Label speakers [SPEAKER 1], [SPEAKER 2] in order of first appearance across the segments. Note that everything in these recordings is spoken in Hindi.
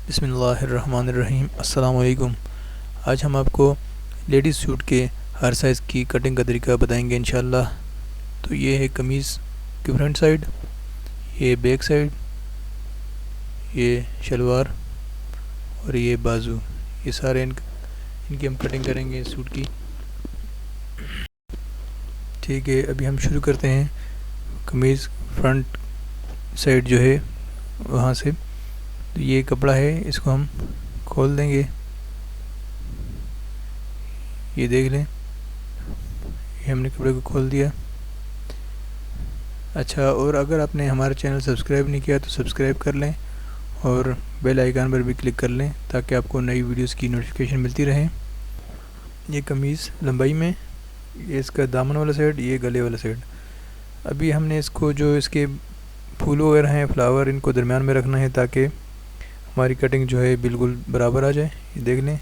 [SPEAKER 1] बिस्मिल्लाहिर्रहमानिर्रहीम। अस्सलाम वालेकुम। आज हम आपको लेडीज़ सूट के हर साइज़ की कटिंग का तरीका बताएंगे इंशाल्लाह। तो ये है कमीज़ की फ्रंट साइड, ये बैक साइड, ये शलवार और ये बाजू। ये सारे इनकी हम कटिंग करेंगे सूट की। ठीक है, अभी हम शुरू करते हैं कमीज़ फ्रंट साइड जो है वहाँ से। तो ये कपड़ा है, इसको हम खोल देंगे। ये देख लें, ये हमने कपड़े को खोल दिया। अच्छा, और अगर आपने हमारा चैनल सब्सक्राइब नहीं किया तो सब्सक्राइब कर लें और बेल आइकन पर भी क्लिक कर लें ताकि आपको नई वीडियोस की नोटिफिकेशन मिलती रहे। ये कमीज़ लंबाई में, ये इसका दामन वाला साइड, ये गले वाला साइड। अभी हमने इसको जो इसके फूल वगैरह हैं, फ्लावर, इनको दरमियान में रखना है ताकि हमारी कटिंग जो है बिल्कुल बराबर आ जाए। ये देख लें,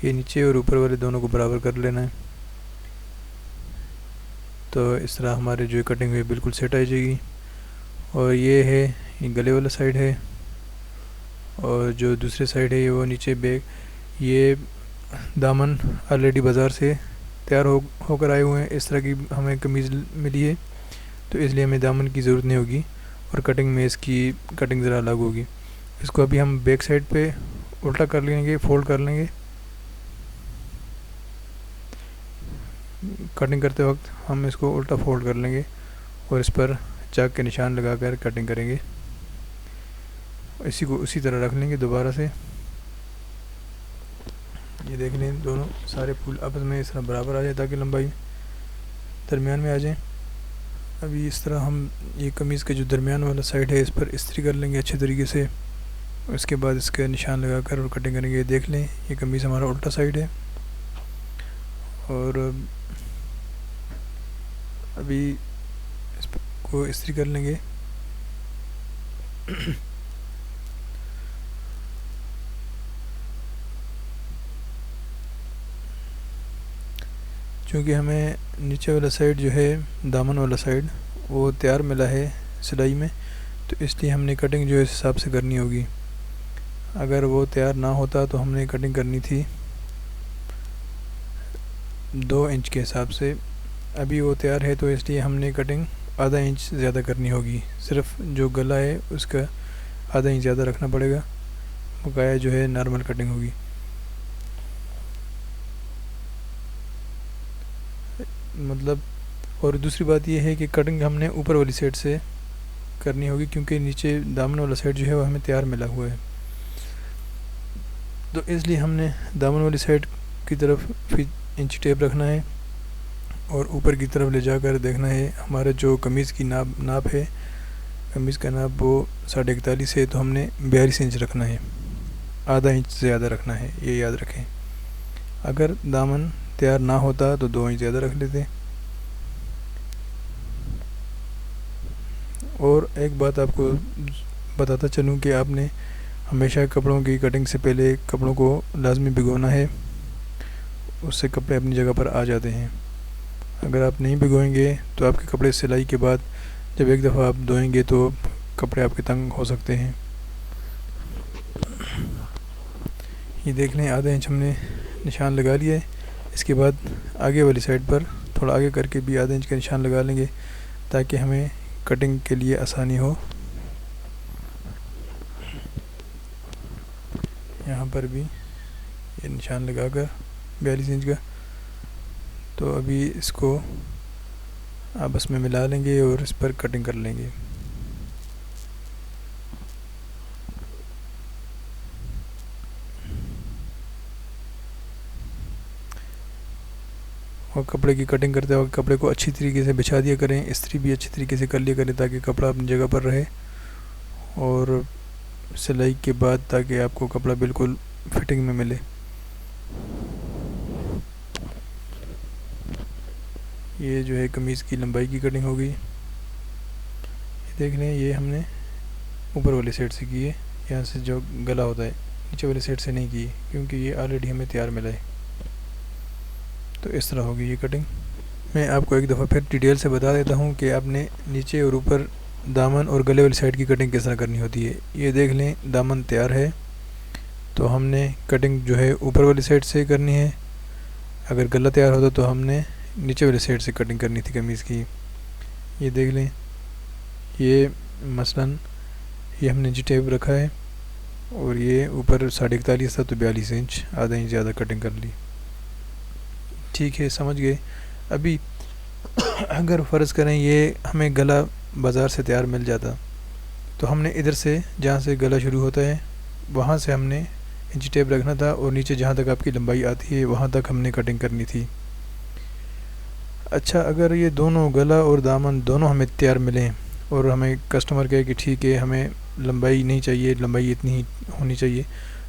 [SPEAKER 1] ये नीचे और ऊपर वाले दोनों को बराबर कर लेना है। तो इस तरह हमारे जो कटिंग हुई बिल्कुल सेट आ जाएगी। और ये है, ये गले वाला साइड है और जो दूसरे साइड है ये वो नीचे बैक। ये दामन ऑलरेडी बाज़ार से तैयार होकर आए हुए हैं। इस तरह की हमें कमीज़ मिली है तो इसलिए हमें दामन की ज़रूरत नहीं होगी और कटिंग में इसकी कटिंग ज़रा अलग होगी। इसको अभी हम बैक साइड पे उल्टा कर लेंगे, फोल्ड कर लेंगे। कटिंग करते वक्त हम इसको उल्टा फोल्ड कर लेंगे और इस पर चाक के निशान लगाकर कटिंग करेंगे। इसी को उसी तरह रख लेंगे दोबारा से। ये देख लें, दोनों सारे फूल आपस में इस तरह बराबर आ जाए ताकि लंबाई दरमियान में आ जाए। अभी इस तरह हम ये कमीज़ का जो दरमियान वाला साइड है इस पर इस्त्री कर लेंगे अच्छे तरीके से। उसके बाद इसके निशान लगाकर और कटिंग करेंगे। देख लें, ये कमीज़ हमारा उल्टा साइड है। और अभी इसको इस्त्री कर लेंगे। क्योंकि हमें नीचे वाला साइड जो है, दामन वाला साइड, वो तैयार मिला है सिलाई में, तो इसलिए हमने कटिंग जो है इस हिसाब से करनी होगी। अगर वो तैयार ना होता तो हमने कटिंग करनी थी 2 इंच के हिसाब से। अभी वो तैयार है तो इसलिए हमने कटिंग आधा इंच ज़्यादा करनी होगी। सिर्फ जो गला है उसका आधा इंच ज़्यादा रखना पड़ेगा, बकाया जो है नॉर्मल कटिंग होगी। मतलब, और दूसरी बात यह है कि कटिंग हमने ऊपर वाली साइड से करनी होगी क्योंकि नीचे दामन वाला साइड जो है वो हमें तैयार मिला हुआ है। तो इसलिए हमने दामन वाली साइड की तरफ फिर इंच टेप रखना है और ऊपर की तरफ ले जाकर देखना है हमारा जो कमीज़ की नाप है, कमीज़ का नाप वो 41.5 है तो हमने 42 इंच रखना है, आधा इंच ज़्यादा रखना है, ये याद रखें। अगर दामन तैयार ना होता तो 2 इंच ज़्यादा रख लेते। और एक बात आपको बताता चलूँ कि आपने हमेशा कपड़ों की कटिंग से पहले कपड़ों को लाजमी भिगोना है, उससे कपड़े अपनी जगह पर आ जाते हैं। अगर आप नहीं भिगोएंगे तो आपके कपड़े सिलाई के बाद जब एक दफ़ा आप धोएंगे तो कपड़े आपके तंग हो सकते हैं। ये देख लें, आधा इंच हमने निशान लगा लिया है। इसके बाद आगे वाली साइड पर थोड़ा आगे करके भी आधा इंच का निशान लगा लेंगे ताकि हमें कटिंग के लिए आसानी हो। यहाँ पर भी ये निशान लगाकर 42 इंच का। तो अभी इसको आपस में मिला लेंगे और इस पर कटिंग कर लेंगे। और कपड़े की कटिंग करते वक्त कपड़े को अच्छी तरीके से बिछा दिया करें, इस्त्री भी अच्छी तरीके से कर लिया करें ताकि कपड़ा अपनी जगह पर रहे और सिलाई के बाद ताकि आपको कपड़ा बिल्कुल फिटिंग में मिले। ये जो है कमीज़ की लंबाई की कटिंग हो गई। ये देख लें, ये हमने ऊपर वाली साइड से की है, यहाँ से जो गला होता है, नीचे वाली साइड से नहीं की क्योंकि ये ऑलरेडी हमें तैयार मिला है। तो इस तरह होगी ये कटिंग। मैं आपको एक दफ़ा फिर डिटेल से बता देता हूँ कि आपने नीचे और ऊपर दामन और गले वाली साइड की कटिंग किस तरह करनी होती है। ये देख लें, दामन तैयार है, तो हमने कटिंग जो है ऊपर वाली साइड से करनी है। अगर गला तैयार होता तो हमने नीचे वाली साइड से कटिंग करनी थी कमीज़ की। ये देख लें, ये मसलन ये हमने जी टेप रखा है और ये ऊपर 41.5 था तो 42 इंच, आधा इंच ज़्यादा कटिंग कर ली। ठीक है, समझ गए। अभी अगर फ़र्ज़ करें ये हमें गला बाज़ार से तैयार मिल जाता, तो हमने इधर से जहाँ से गला शुरू होता है वहाँ से हमने इंची टेप रखना था और नीचे जहाँ तक आपकी लंबाई आती है वहाँ तक हमने कटिंग करनी थी। अच्छा, अगर ये दोनों गला और दामन दोनों हमें तैयार मिलें और हमें कस्टमर कहे कि ठीक है हमें लंबाई नहीं चाहिए, लंबाई इतनी ही होनी चाहिए,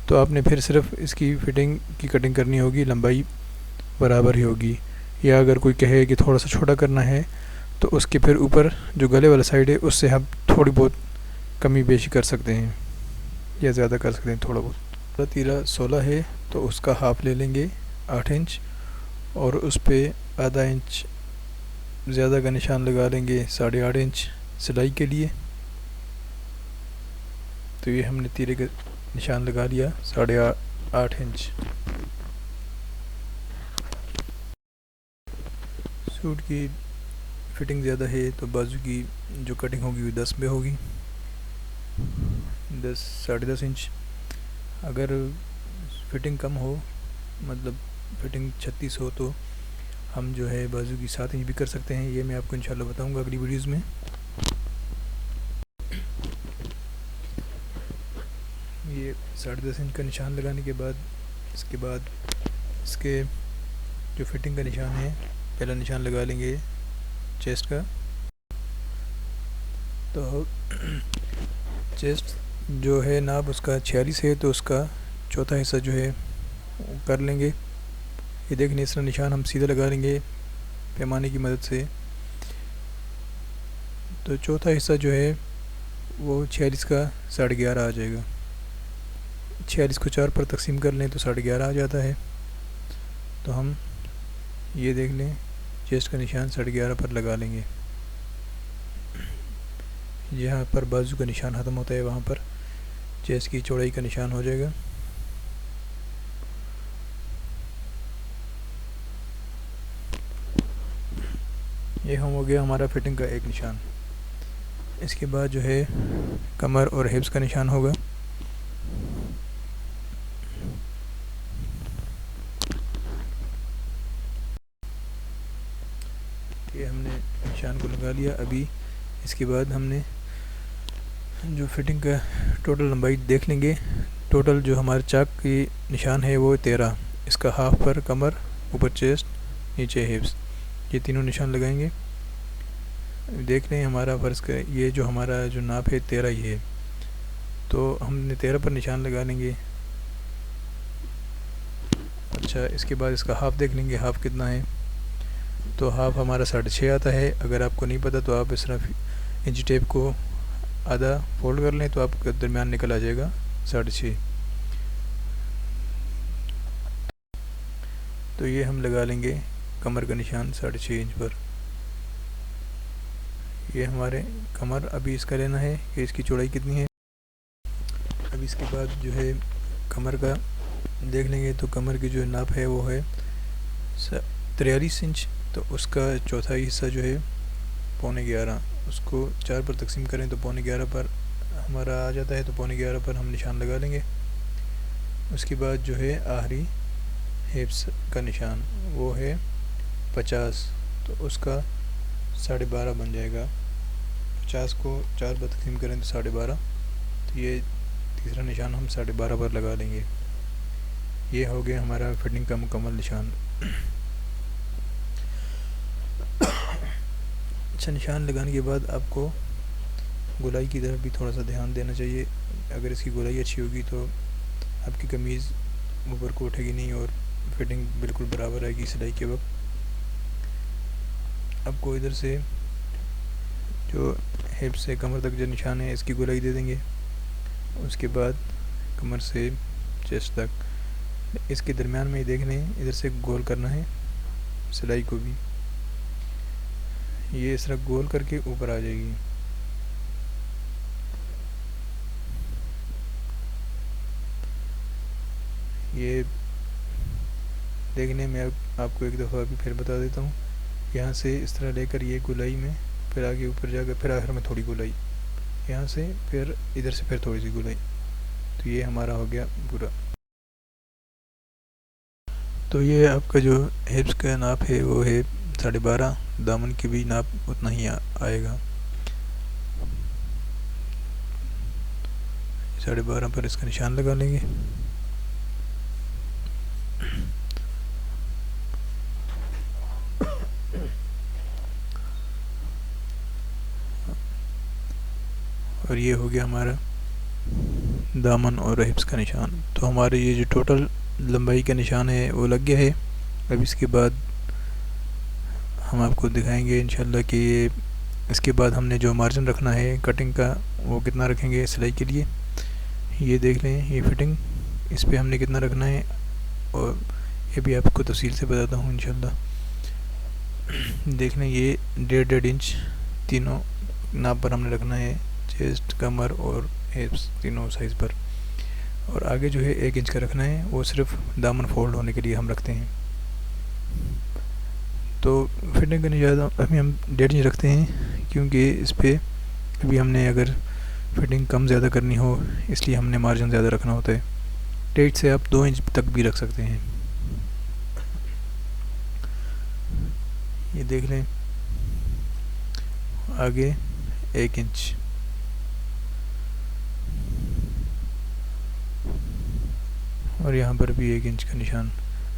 [SPEAKER 1] तो आपने फिर सिर्फ इसकी फ़िटिंग की कटिंग करनी होगी, लंबाई बराबर ही होगी। या अगर कोई कहे कि थोड़ा सा छोटा करना है तो उसके फिर ऊपर जो गले वाला साइड है उससे हम थोड़ी बहुत कमी बेशी कर सकते हैं या ज़्यादा कर सकते हैं थोड़ा बहुत। तीरा 16 है तो उसका हाफ़ ले लेंगे 8 इंच और उस पर आधा इंच ज़्यादा का निशान लगा लेंगे 8.5 इंच सिलाई के लिए। तो ये हमने तीरे का निशान लगा लिया 8.5 इंच। सूट की फ़िटिंग ज़्यादा है तो बाजू की जो कटिंग होगी वो 10 में होगी, 10-10.5 इंच। अगर फ़िटिंग कम हो, मतलब फ़िटिंग 36 हो, तो हम जो है बाजू की 7 इंच भी कर सकते हैं। ये मैं आपको इंशाल्लाह बताऊंगा अगली वीडियोज़ में। ये 10.5 इंच का निशान लगाने के बाद इसके बाद इसके जो फ़िटिंग का निशान है, पहला निशान लगा लेंगे चेस्ट का। तो चेस्ट जो है नाप उसका 46 है तो उसका चौथा हिस्सा जो है कर लेंगे। ये देखने इस तरह निशान हम सीधा लगा लेंगे पैमाने की मदद से। तो चौथा हिस्सा जो है वो 46 का 11.5 आ जाएगा। 46 को 4 पर तकसीम कर लें तो 11.5 आ जाता है। तो हम ये देख लें, चेस्ट का निशान 11.5 पर लगा लेंगे। जहाँ पर बाजू का निशान ख़त्म होता है वहाँ पर चेस्ट की चौड़ाई का निशान हो जाएगा। ये हो गया हमारा फ़िटिंग का एक निशान। इसके बाद जो है कमर और हिप्स का निशान होगा। ये हमने निशान को लगा लिया। अभी इसके बाद हमने जो फ़िटिंग का टोटल लंबाई देख लेंगे। टोटल जो हमारे चाक की निशान है वो 13। इसका हाफ पर कमर, ऊपर चेस्ट, नीचे हिप्स, ये तीनों निशान लगाएंगे। देख लें हमारा फ़र्ज़ का ये जो हमारा जो नाप है 13 ही है, तो हमने 13 पर निशान लगा लेंगे। अच्छा, इसके बाद इसका हाफ़ देख लेंगे, हाफ़ कितना है। तो हाफ़ हमारा 6.5 आता है। अगर आपको नहीं पता तो आप इस तरह इंची टेप को आधा फोल्ड कर लें तो आपका दरमियान निकल आ जाएगा 6.5। तो ये हम लगा लेंगे कमर का निशान 6.5 इंच पर। ये हमारे कमर, अभी इसका लेना है कि इसकी चौड़ाई कितनी है। अभी इसके बाद जो है कमर का देख लेंगे। तो कमर की जो नाप है वो है 43 इंच। तो उसका चौथा हिस्सा जो है 11.25, उसको 4 पर तकसीम करें तो 11.25 पर हमारा आ जाता है। तो 11.25 पर हम निशान लगा लेंगे। उसके बाद जो है आखिरी हिप्स का निशान वो है 50, तो उसका 12.5 बन जाएगा। 50 को 4 पर तकसीम करें तो 12.5, तो ये तीसरा निशान हम 12.5 पर लगा लेंगे। ये हो गया हमारा फिटिंग का मुकम्मल निशान। अच्छा, निशान लगाने के बाद आपको गोलाई की तरफ भी थोड़ा सा ध्यान देना चाहिए। अगर इसकी गोलाई अच्छी होगी तो आपकी कमीज़ ऊपर को उठेगी नहीं और फिटिंग बिल्कुल बराबर आएगी सिलाई के वक्त। आपको इधर से जो हिप से कमर तक जो निशान है इसकी गोलाई दे देंगे। उसके बाद कमर से चेस्ट तक, इसके दरमियान में ही देखने इधर से गोल करना है सिलाई को भी। ये इस तरह गोल करके ऊपर आ जाएगी। ये देखने में आपको एक दफ़ा अभी फिर बता देता हूँ। यहाँ से इस तरह लेकर ये गोलाई में, फिर आगे ऊपर जाकर फिर आखिर में थोड़ी गोलाई, यहाँ से फिर इधर से फिर थोड़ी सी गोलाई। तो ये हमारा हो गया पूरा। तो ये आपका जो हिप्स का नाप है वो है 12.5। दामन की भी नाप उतना ही आएगा। 12.5 पर इसका निशान लगा लेंगे। और ये हो गया हमारा दामन और हिप्स का निशान। तो हमारे ये जो टोटल लंबाई का निशान है वो लग गया है। अब इसके बाद हम आपको दिखाएंगे इंशाल्लाह कि ये इसके बाद हमने जो मार्जिन रखना है कटिंग का वो कितना रखेंगे सिलाई के लिए। ये देख लें, ये फिटिंग इस पे हमने कितना रखना है, और ये भी आपको तफसील से बताता हूँ इंशाल्लाह। देख लें, ये 1.5 इंच तीनों नाप पर हमने रखना है, चेस्ट, कमर और हिप्स तीनों साइज़ पर। और आगे जो है 1 इंच का रखना है, वो सिर्फ दामन फोल्ड होने के लिए हम रखते हैं। तो फिटिंग करने ज़्यादा अभी हम 1.5 इंच रखते हैं, क्योंकि इस पर अभी हमने अगर फिटिंग कम ज़्यादा करनी हो इसलिए हमने मार्जिन ज़्यादा रखना होता है। 1.5 से आप 2 इंच तक भी रख सकते हैं। ये देख लें, आगे 1 इंच, और यहाँ पर भी 1 इंच का निशान।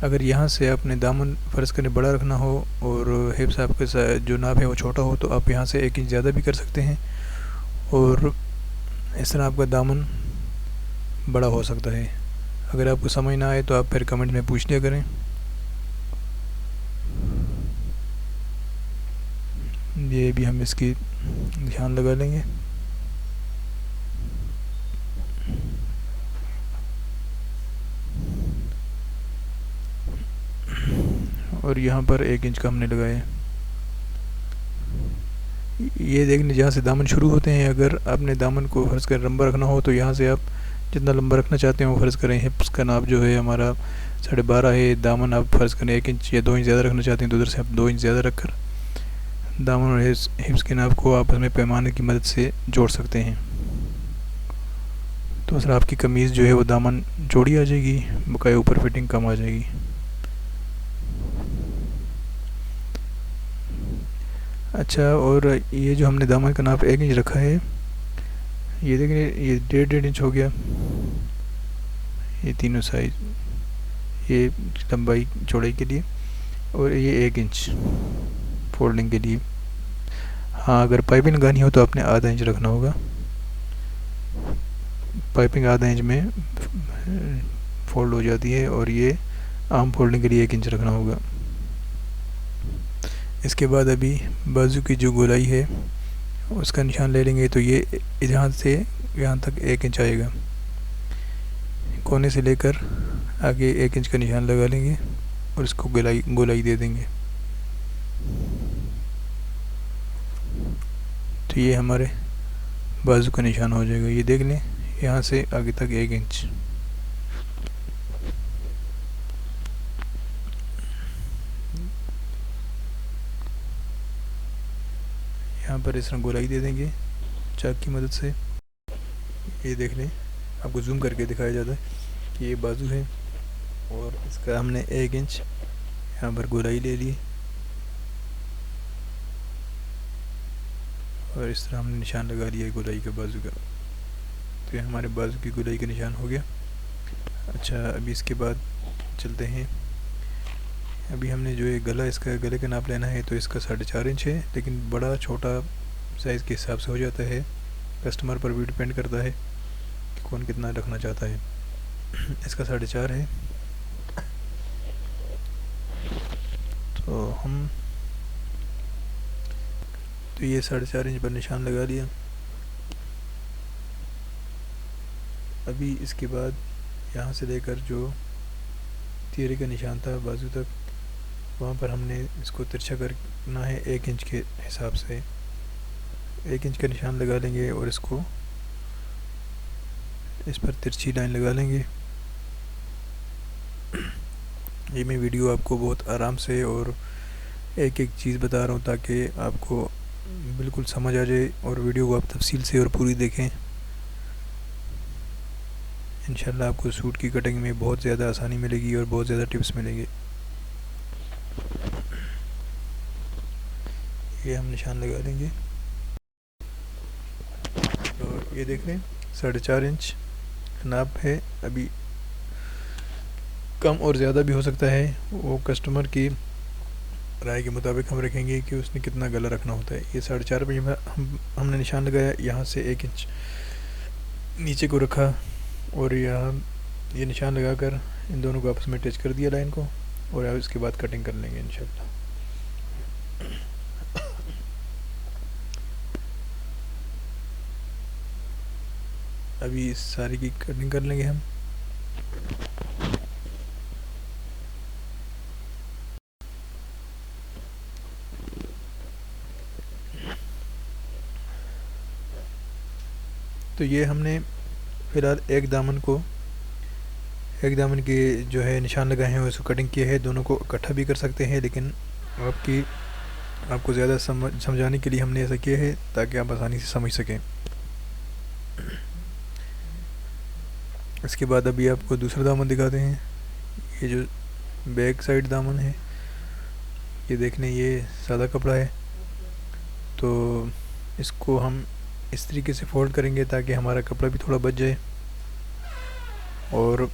[SPEAKER 1] अगर यहाँ से आपने दामन फ़र्ज़ करें बड़ा रखना हो और हिप्स आपके जो नाप है वो छोटा हो, तो आप यहाँ से 1 इंच ज़्यादा भी कर सकते हैं, और इस तरह आपका दामन बड़ा हो सकता है। अगर आपको समझ ना आए तो आप फिर कमेंट में पूछ लिया करें। ये भी हम इसकी निशान लगा लेंगे। और यहाँ पर 1 इंच का हमने लगाया। ये देखने जहाँ से दामन शुरू होते हैं, अगर आपने दामन को फ़र्ज़ कर लंबा रखना हो तो यहाँ से आप जितना लंबा रखना चाहते हैं वो फ़र्ज़ करें। हिप्स का नाप जो है हमारा 12.5 है, दामन आप फ़र्ज़ करें 1 इंच या 2 इंच ज़्यादा रखना चाहते हैं तो उधर से आप 2 इंच ज़्यादा रखकर दामन और हिप्स के नाप को आपस में पैमाने की मदद से जोड़ सकते हैं। तो सर आपकी कमीज़ जो है वो दामन जोड़ी आ जाएगी, बकाया ऊपर फिटिंग कम आ जाएगी। अच्छा, और ये जो हमने दामन का नाप 1 इंच रखा है, ये देखें, ये 1.5 इंच हो गया। ये तीनों साइज, ये लंबाई चौड़ाई के लिए, और ये 1 इंच फोल्डिंग के लिए। हाँ, अगर पाइपिंग लगानी हो तो आपने आधा इंच रखना होगा। पाइपिंग आधा इंच में फोल्ड हो जाती है, और ये आम फोल्डिंग के लिए 1 इंच रखना होगा। इसके बाद अभी बाजू की जो गोलाई है उसका निशान ले लेंगे। तो ये यहाँ से यहाँ तक 1 इंच आएगा, कोने से लेकर आगे 1 इंच का निशान लगा लेंगे और इसको गोलाई दे देंगे। तो ये हमारे बाजू का निशान हो जाएगा। ये देख लें, यहाँ से आगे तक 1 इंच। यहाँ पर इस तरह गोलाई दे देंगे चाक की मदद से। ये देख लें, आपको जूम करके दिखाया जाता है कि ये बाजू है, और इसका हमने 1 इंच यहाँ पर गोलाई ले ली, और इस तरह हमने निशान लगा लिया गोलाई का बाजू का। तो ये हमारे बाजू की गोलाई का निशान हो गया। अच्छा, अभी इसके बाद चलते हैं। अभी हमने जो है गला, इसका गले का नाप लेना है। तो इसका 4.5 इंच है, लेकिन बड़ा छोटा साइज़ के हिसाब से हो जाता है, कस्टमर पर भी डिपेंड करता है कि कौन कितना रखना चाहता है। इसका 4.5 है। तो ये 4.5 इंच पर निशान लगा लिया। अभी इसके बाद यहाँ से लेकर जो तिहरे का निशान था बाजू तक, वहाँ पर हमने इसको तिरछा करना है 1 इंच के हिसाब से। 1 इंच का निशान लगा लेंगे और इसको इस पर तिरछी लाइन लगा लेंगे। ये मैं वीडियो आपको बहुत आराम से और एक एक चीज़ बता रहा हूँ ताकि आपको बिल्कुल समझ आ जाए और वीडियो को आप तफसील से और पूरी देखें। इंशाल्लाह आपको सूट की कटिंग में बहुत ज़्यादा आसानी मिलेगी और बहुत ज़्यादा टिप्स मिलेंगे। ये हम निशान लगा लेंगे। तो ये देख लें 4.5 इंच नाप है। अभी कम और ज़्यादा भी हो सकता है, वो कस्टमर की राय के मुताबिक हम रखेंगे कि उसने कितना गला रखना होता है। ये 4.5 पे हमने निशान लगाया, यहाँ से 1 इंच नीचे को रखा और यहाँ ये निशान लगाकर इन दोनों को आपस में टच कर दिया लाइन को, और अब इसके बाद कटिंग कर लेंगे इंशाल्लाह। अभी इस सारी की कटिंग कर लेंगे हम। तो ये हमने फ़िलहाल एक दामन के जो है निशान लगाए हैं, उसको कटिंग किया है। दोनों को इकट्ठा भी कर सकते हैं, लेकिन आपको ज़्यादा समझाने के लिए हमने ऐसा किया है ताकि आप आसानी से समझ सकें। इसके बाद अभी आपको दूसरा दामन दिखाते हैं। ये जो बैक साइड दामन है, ये देखने ये सादा कपड़ा है, तो इसको हम इस तरीके से फोल्ड करेंगे ताकि हमारा कपड़ा भी थोड़ा बच जाए और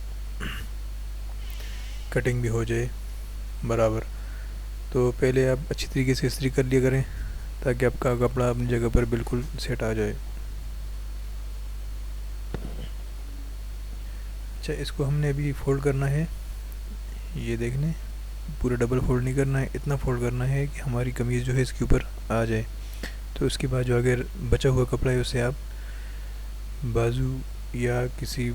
[SPEAKER 1] कटिंग भी हो जाए बराबर। तो पहले आप अच्छी तरीके से इस्त्री कर लिया करें ताकि आपका कपड़ा अपनी जगह पर बिल्कुल सेट आ जाए। अच्छा, इसको हमने अभी फोल्ड करना है। ये देखने पूरा डबल फोल्ड नहीं करना है, इतना फोल्ड करना है कि हमारी कमीज़ जो है इसके ऊपर आ जाए। तो उसके बाद जो अगर बचा हुआ कपड़ा है उसे आप बाजू या किसी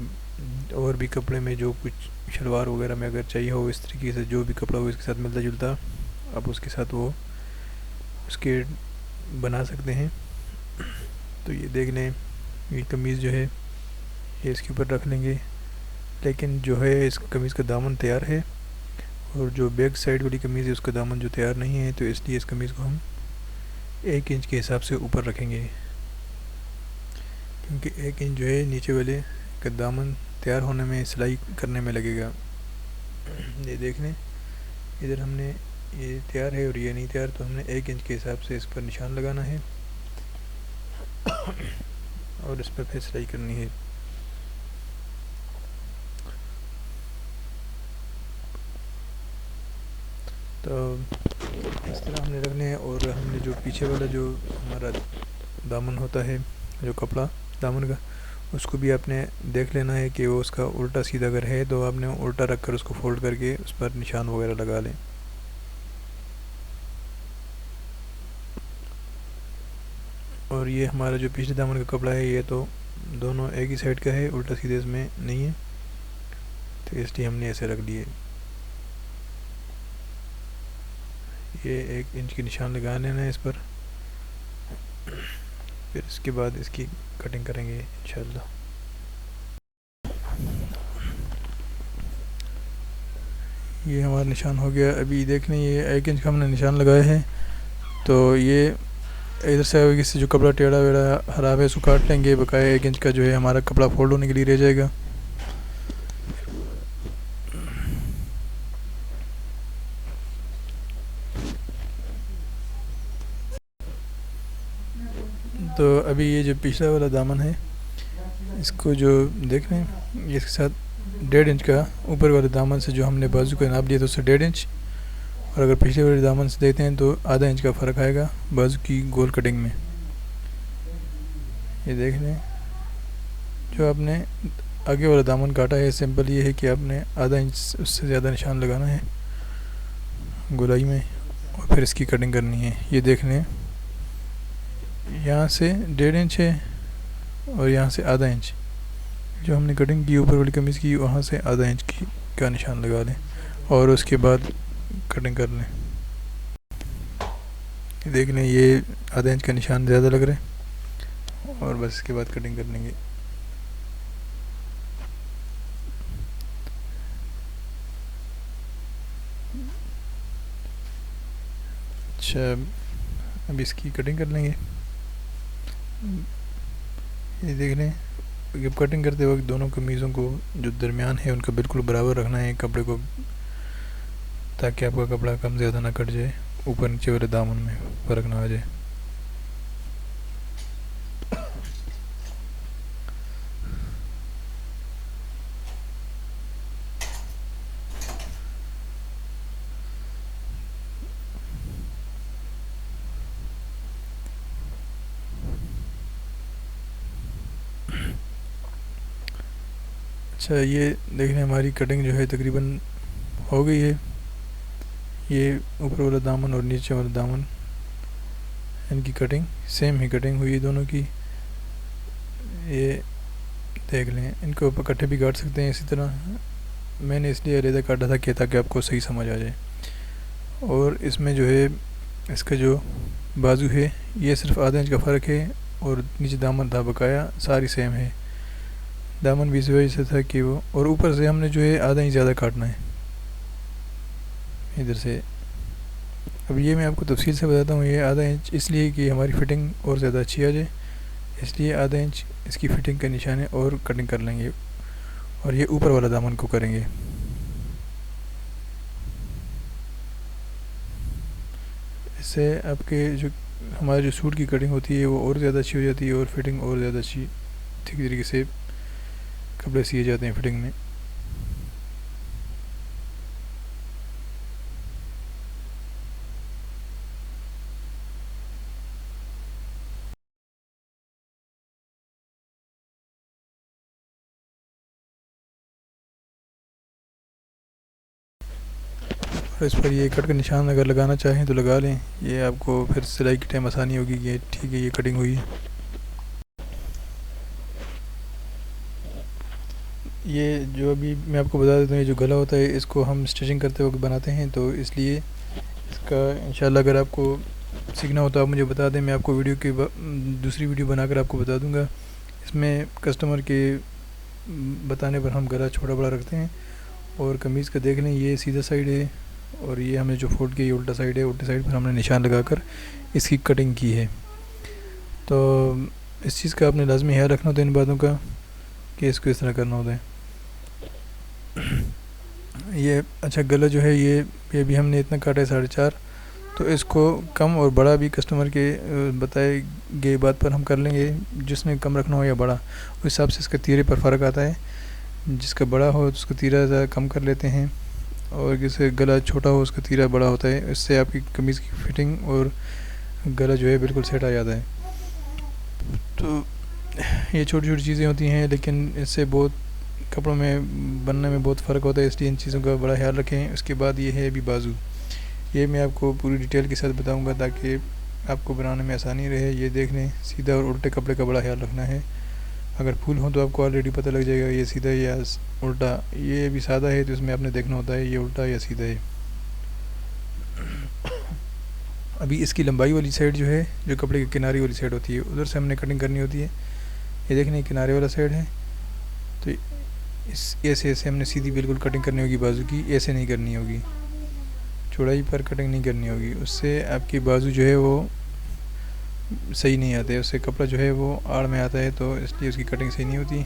[SPEAKER 1] और भी कपड़े में, जो कुछ शलवार वगैरह में अगर चाहिए हो, इस तरीके से जो भी कपड़ा हो इसके साथ मिलता जुलता, आप उसके साथ वो उसके बना सकते हैं। तो ये देख लें, ये कमीज़ जो है ये इसके ऊपर रख लेंगे। लेकिन जो है इस कमीज़ का दामन तैयार है और जो बैक साइड वाली कमीज़ है उसका दामन जो तैयार नहीं है, तो इसलिए इस कमीज़ को हम 1 इंच के हिसाब से ऊपर रखेंगे, क्योंकि 1 इंच जो है नीचे वाले का दामन तैयार होने में, सिलाई करने में लगेगा। ये देख लें, इधर हमने ये तैयार है और ये नहीं तैयार, तो हमने 1 इंच के हिसाब से इस पर निशान लगाना है और इस पर फिर सिलाई करनी है। तो इस तरह हमने रखने हैं। और हमने जो पीछे वाला जो हमारा दामन होता है, जो कपड़ा दामन का, उसको भी आपने देख लेना है कि वो उसका उल्टा सीधा अगर है तो आपने उल्टा रख कर उसको फोल्ड करके उस पर निशान वगैरह लगा लें। और ये हमारा जो पिछले दामन का कपड़ा है, ये तो दोनों एक ही साइड का है, उल्टा सीधे इसमें नहीं है, तो इसलिए हमने ऐसे रख दिए। ये 1 इंच की निशान लगा लेना है इस पर, फिर इसके बाद इसकी कटिंग करेंगे इंशाल्लाह। ये हमारा निशान हो गया। अभी देख लें, ये 1 इंच का हमने निशान लगाया है। तो ये इधर से जो कपड़ा टेढ़ा वेढ़ा खराब है इसको काट लेंगे। बकाया 1 इंच का जो है हमारा कपड़ा फोल्ड होने के लिए रह जाएगा। तो अभी ये जो पिछला वाला दामन है, इसको जो देख रहे हैं, ये इसके साथ 1.5 इंच का ऊपर वाले दामन से जो हमने बाजू का नाप दिया तो उससे 1.5 इंच, और अगर पिछले वाले दामन से देते हैं तो आधा इंच का फ़र्क आएगा बाजू की गोल कटिंग में। ये देख लें, जो आपने आगे वाला दामन काटा है, सिंपल ये है कि आपने आधा इंच उससे ज़्यादा निशान लगाना है गोलाई में और फिर इसकी कटिंग करनी है। ये देख लें, यहाँ से 1.5 इंच है और यहाँ से आधा इंच, जो हमने कटिंग की ऊपर वाली कमीज़ की, वहाँ से आधा इंच की का निशान लगा लें और उसके बाद कटिंग कर लें। देख लें, ये आधा इंच का निशान ज़्यादा लग रहा है और बस इसके बाद कटिंग कर लेंगे। अच्छा, अब इसकी कटिंग कर लेंगे। ये देख लें, जब कटिंग करते वक्त दोनों कमीज़ों को जो दरमियान है उनका बिल्कुल बराबर रखना है कपड़े को, ताकि आपका कपड़ा कम ज़्यादा ना कट जाए, ऊपर नीचे वाले दामन में फ़र्क ना आ जाए। अच्छा, ये देख लें हमारी कटिंग जो है तकरीबन हो गई है। ये ऊपर वाला दामन और नीचे वाला दामन, इनकी कटिंग सेम ही कटिंग हुई है दोनों की। ये देख लें, इनको ऊपर इकट्ठे भी काट सकते हैं इसी तरह। मैंने इसलिए अलग काटा था कि ताकि आपको सही समझ आ जाए। और इसमें जो है इसका जो बाजू है ये सिर्फ आधा इंच का फ़र्क है, और नीचे दामन था बकाया सारी सेम है। दामन भी इस वजह से था कि वो, और ऊपर से हमने जो है आधा इंच ज़्यादा काटना है इधर से। अब ये मैं आपको तफसील से बताता हूँ। ये आधा इंच इसलिए कि हमारी फ़िटिंग और ज़्यादा अच्छी आ जाए, इसलिए आधा इंच इसकी फ़िटिंग का निशान है और कटिंग कर लेंगे। और ये ऊपर वाला दामन को करेंगे। इससे आपके जो हमारे जो सूट की कटिंग होती है वो और ज़्यादा अच्छी हो जाती है, और फिटिंग और ज़्यादा अच्छी ठीक तरीके से कपड़े सिए जाते हैं फिटिंग में। और इस पर ये कट का निशान अगर लगाना चाहें तो लगा लें, ये आपको फिर सिलाई के टाइम आसानी होगी कि ठीक है ये कटिंग हुई है। ये जो अभी मैं आपको बता देता हूँ, ये जो गला होता है इसको हम स्टिचिंग करते वक्त बनाते हैं, तो इसलिए इसका इंशाल्लाह अगर आपको सीखना हो तो आप मुझे बता दें, मैं आपको वीडियो की दूसरी वीडियो बनाकर आपको बता दूंगा। इसमें कस्टमर के बताने पर हम गला छोटा बड़ा रखते हैं। और कमीज़ का देख लें, ये सीधा साइड है और ये हमने जो फोल्ड किया ये उल्टा साइड है। उल्टी साइड पर हमने निशान लगाकर इसकी कटिंग की है। तो इस चीज़ का आपने लाजमी ख्याल रखना होता है इन बातों का कि इसको इस तरह करना होता है। ये अच्छा, गला जो है ये भी हमने इतना काटा है 4.5, तो इसको कम और बड़ा भी कस्टमर के बताए गए बात पर हम कर लेंगे। जिसने कम रखना हो या बड़ा, उस हिसाब से इसका तीरे पर फ़र्क आता है। जिसका बड़ा हो तो उसका तीरा ज़्यादा कम कर लेते हैं, और जिसका गला छोटा हो उसका तीरा बड़ा होता है। इससे आपकी कमीज़ की फ़िटिंग और गला जो है बिल्कुल सेट आ जाता है। तो ये छोटी छोटी चीज़ें होती हैं, लेकिन इससे बहुत कपड़ों में बनने में बहुत फ़र्क होता है, इसलिए इन चीज़ों का बड़ा ख्याल रखें। उसके बाद ये है अभी बाजू, ये मैं आपको पूरी डिटेल के साथ बताऊंगा ताकि आपको बनाने में आसानी रहे। ये देख लें, सीधा और उल्टे कपड़े का बड़ा ख्याल रखना है। अगर फूल हो तो आपको ऑलरेडी पता लग जाएगा ये सीधा या उल्टा। ये भी सादा है तो इसमें आपने देखना होता है ये उल्टा या सीधा है। अभी इसकी लंबाई वाली साइड जो है, जो कपड़े की किनारे वाली साइड होती है, उधर से हमने कटिंग करनी होती है। ये देखने किनारे वाला साइड है, तो इस ऐसे हमने सीधी बिल्कुल कटिंग करनी होगी बाजू की, ऐसे नहीं करनी होगी, चौड़ाई पर कटिंग नहीं करनी होगी। उससे आपकी बाजू जो है वो सही नहीं आते, उससे कपड़ा जो है वो आड़ में आता है, तो इसलिए उसकी कटिंग सही नहीं होती।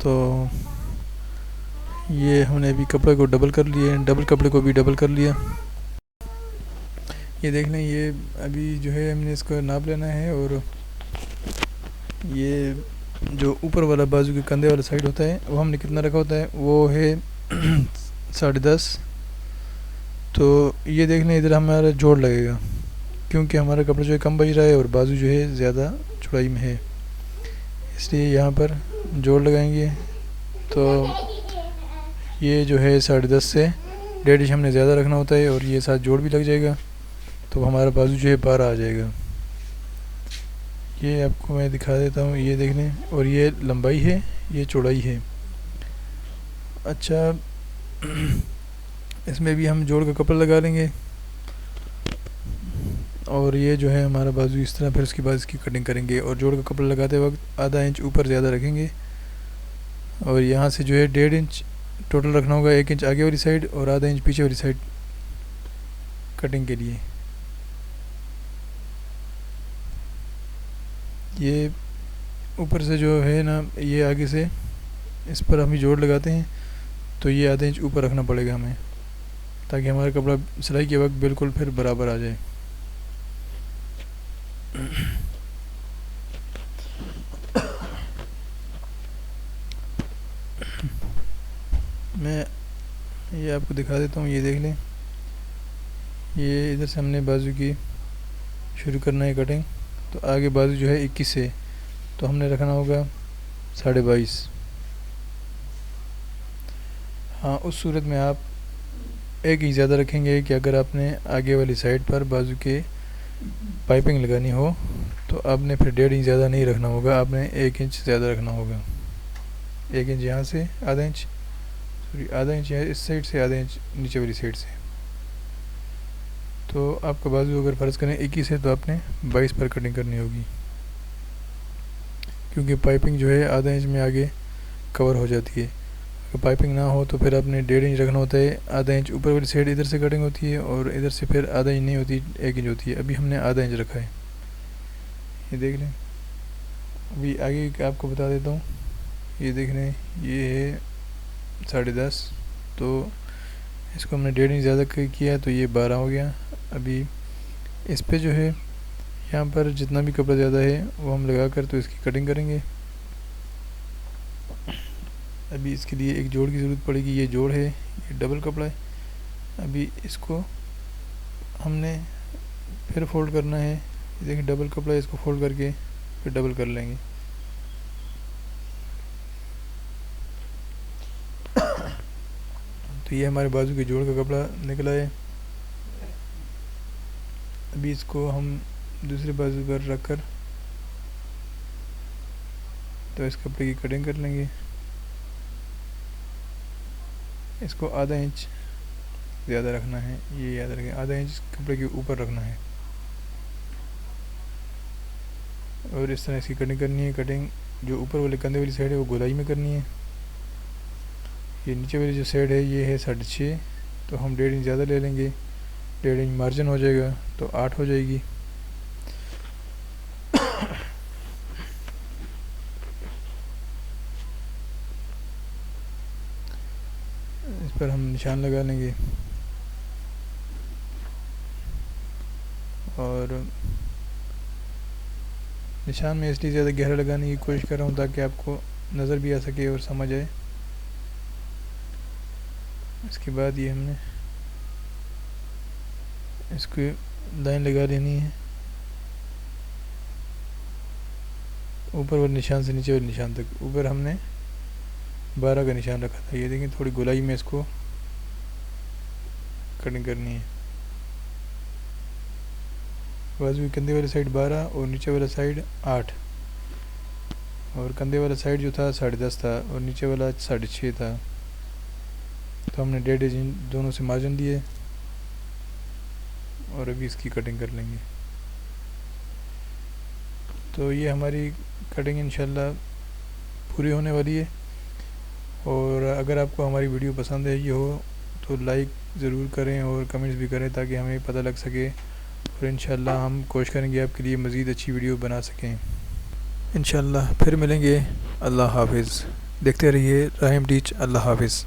[SPEAKER 1] तो ये हमने अभी कपड़े को डबल कर लिया, डबल कपड़े को भी डबल कर लिया। ये देख लें, ये अभी जो है हमने इसको नाप लेना है। और ये जो ऊपर वाला बाजू के कंधे वाला साइड होता है वो हमने कितना रखा होता है, वो है 10.5। तो ये देख लें, इधर हमारा जोड़ लगेगा क्योंकि हमारा कपड़ा जो है कम बज रहा है और बाजू जो है ज़्यादा चौड़ाई में है, इसलिए यहाँ पर जोड़ लगाएंगे। तो ये जो है 10.5 से 1.5 इंच हमने ज़्यादा रखना होता है, और ये साथ जोड़ भी लग जाएगा, तो हमारा बाजू जो है 12 आ जाएगा। ये आपको मैं दिखा देता हूँ, ये देख लें। और ये लंबाई है, ये चौड़ाई है। अच्छा, इसमें भी हम जोड़ का कपड़ा लगा लेंगे, और ये जो है हमारा बाजू इस तरह। फिर उसके बाद इसकी कटिंग करेंगे, और जोड़ का कपड़ा लगाते वक्त आधा इंच ऊपर ज़्यादा रखेंगे, और यहाँ से जो है 1.5 इंच टोटल रखना होगा। 1 इंच आगे वाली साइड और आधा इंच पीछे वाली साइड कटिंग के लिए। ये ऊपर से जो है ना, ये आगे से इस पर हम जोड़ लगाते हैं तो ये आधे इंच ऊपर रखना पड़ेगा हमें, ताकि हमारा कपड़ा सिलाई के वक्त बिल्कुल फिर बराबर आ जाए। मैं ये आपको दिखा देता हूँ, ये देख लें। ये इधर से हमने बाजू की शुरू करना है कटिंग, तो आगे बाजू जो है 21 है, तो हमने रखना होगा 22.5। हाँ, उस सूरत में आप एक ही ज़्यादा रखेंगे कि अगर आपने आगे वाली साइड पर बाजू के पाइपिंग लगानी हो तो आपने फिर 1.5 इंच ज़्यादा नहीं रखना होगा, आपने 1 इंच ज़्यादा रखना होगा। 1 इंच यहाँ से, आधा इंच, सॉरी आधा इंच यहाँ इस साइड से, आधा इंच नीचे वाली साइड से। तो आपका बाजू अगर फ़र्ज़ करें 21 है तो आपने 22 पर कटिंग करनी होगी, क्योंकि पाइपिंग जो है आधा इंच में आगे कवर हो जाती है। अगर पाइपिंग ना हो तो फिर आपने 1.5 इंच रखना होता है। आधा इंच ऊपर वाली साइड इधर से कटिंग होती है और इधर से फिर आधा इंच नहीं होती, 1 इंच होती है। अभी हमने आधा इंच रखा है, ये देख लें। अभी आगे आपको बता देता हूँ, ये देख लें, ये है 10.5, तो इसको हमने 1.5 इंच ज़्यादा किया तो ये 12 हो गया। अभी इस पे जो है यहाँ पर जितना भी कपड़ा ज़्यादा है वो हम लगा कर तो इसकी कटिंग करेंगे। अभी इसके लिए एक जोड़ की ज़रूरत पड़ेगी। ये जोड़ है, ये डबल कपड़ा है। अभी इसको हमने फिर फोल्ड करना है। देखिए डबल कपड़ा है, इसको फोल्ड करके फिर डबल कर लेंगे। तो ये हमारे बाजू के जोड़ का कपड़ा निकला है। अभी इसको हम दूसरे बाजू पर रख कर तो इस कपड़े की कटिंग कर लेंगे। इसको आधा इंच ज़्यादा रखना है, ये याद रखें, आधा इंच कपड़े के ऊपर रखना है और इस तरह इसकी कटिंग करनी है। कटिंग जो ऊपर वाले कंधे वाली साइड है वो गोलाई में करनी है। ये नीचे वाली जो साइड है ये है 6.5, तो हम 1.5 इंच ज़्यादा ले लेंगे, 1.5 इंच मार्जिन हो जाएगा तो 8 हो जाएगी। इस पर हम निशान लगा लेंगे और निशान में इसलिए ज़्यादा गहरा लगाने की कोशिश कर रहा हूँ ताकि आपको नज़र भी आ सके और समझ आए। इसके बाद ये हमने इसको लाइन लगा लेनी है ऊपर वाले निशान से नीचे वाले निशान तक। ऊपर हमने 12 का निशान रखा था, ये देखें थोड़ी गोलाई में इसको कटिंग करनी है। बाजू कंधे वाली साइड 12 और नीचे वाला साइड 8, और कंधे वाला साइड जो था 10.5 था और नीचे वाला 6.5 था। तो हमने 1.5 इंच दोनों से मार्जिन दिए और अभी इसकी कटिंग कर लेंगे। तो ये हमारी कटिंग इंशाल्लाह पूरी होने वाली है। और अगर आपको हमारी वीडियो पसंद आई हो तो लाइक ज़रूर करें और कमेंट्स भी करें ताकि हमें पता लग सके, और इंशाल्लाह हम कोशिश करेंगे आपके लिए मज़ीद अच्छी वीडियो बना सकें। इंशाल्लाह फिर मिलेंगे। अल्लाह हाफिज़। देखते रहिए राहिम टीच। अल्लाह हाफिज़।